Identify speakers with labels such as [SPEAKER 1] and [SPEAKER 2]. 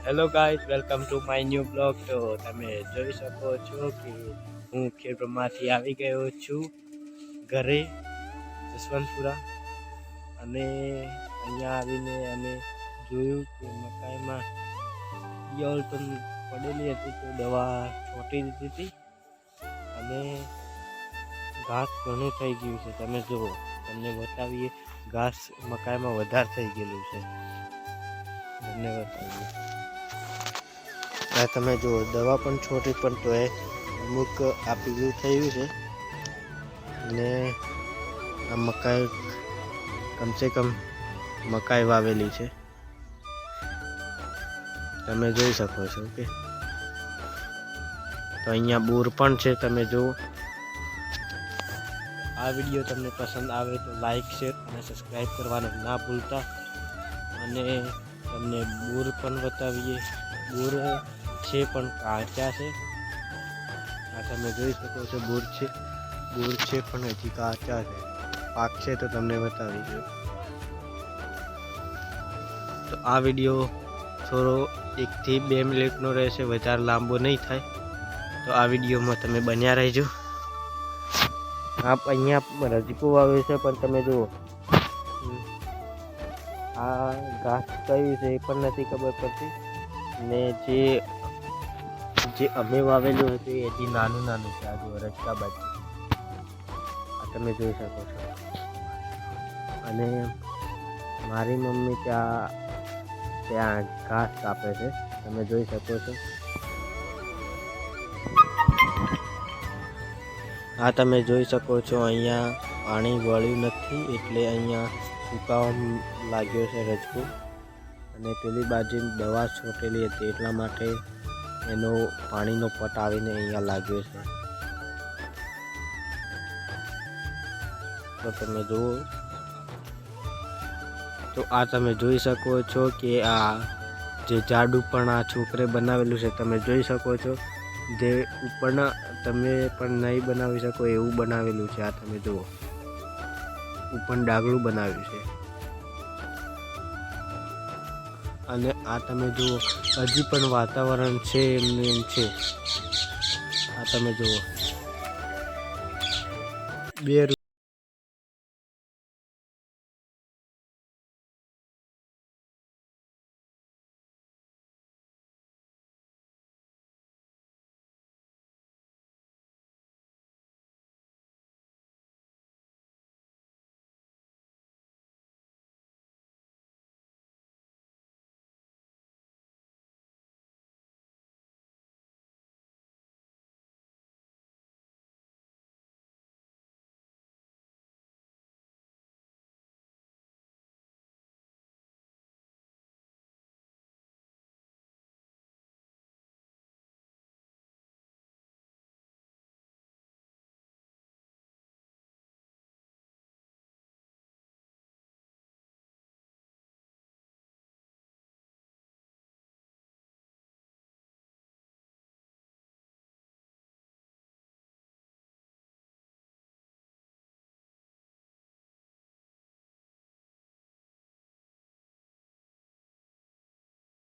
[SPEAKER 1] Hello guys, welcome to my new blog. તો તમે જોઈ શકો છો કે હું ખેડબ્રહ્માથી આવી ગયો છું ઘરે જસવંતપુરા. અને અહીંયા આવીને અમે જોયું કે મકાઈમાં ઈયળ પણ પડેલી હતી, તો દવા છોટી દીધી હતી અને ઘાસ ઘણું થઈ ગયું છે. તમે જુઓ, તમને બતાવીએ, ઘાસ મકાઈમાં વધારે થઈ ગયેલું છે. તમને બતાવીએ, આ તમે જુઓ, દવા પણ છોટી, પણ તો એ અમુક આ પીલું થયું છે. અને આ મકાઈ કમસે કમ મકાઈ વાવેલી છે, તમે જોઈ શકો છો. કે તો અહીંયા બોર પણ છે, તમે જુઓ. આ વિડીયો તમને પસંદ આવે તો લાઈક, શેર અને સબસ્ક્રાઈબ કરવાનું ના ભૂલતા. અને તમને બોર પણ બતાવીએ. બોર છે પણ કાચા છે. આ તમે જોઈ શકો છો, બોર છે પણ હજી કાચા છે. પાક છે તો તમને બતાવીશું. તો આ વિડીયો થોડો 1 થી 2 મિનિટનો રહેશે, વધારે લાંબો નહીં થાય. તો આ વિડીયોમાં તમે બન્યા રહેજો. આપ અહીંયા રજકું વાવ્યું છે, પણ તમે જુઓ, આ ઘાસ કયું છે એ પણ નથી ખબર પડતી. ને જે અમે વાવેલું હતું એ હજી નાનું છે. આ જો રજકા બાજુ આ તમે જોઈ શકો છો. અને મારી મમ્મી ત્યાં ઘાસ કાપે છે, તમે જોઈ શકો છો. આ તમે જોઈ શકો છો, અહીંયા પાણી વળ્યું નથી, એટલે અહીંયા સુકાવા લાગ્યો છે રજકું. અને પેલી બાજુ દવા છોટેલી હતી, એટલા માટે એનો પાણીનો પટ આવીને અહીંયા લાગ્યો છે. તો તમે જુઓ, તો આ તમે જોઈ શકો છો કે આ જે ઝાડ પણ આ છોકરે બનાવેલું છે, તમે જોઈ શકો છો. જે ઉપરના તમે પણ નહીં બનાવી શકો એવું બનાવેલું છે. આ તમે જુઓ, ઉપર ડાગલું બનાવ્યું છે. અને આ તમે જુઓ, હજી પણ વાતાવરણ છે એમ છે. આ તમે જુઓ, 2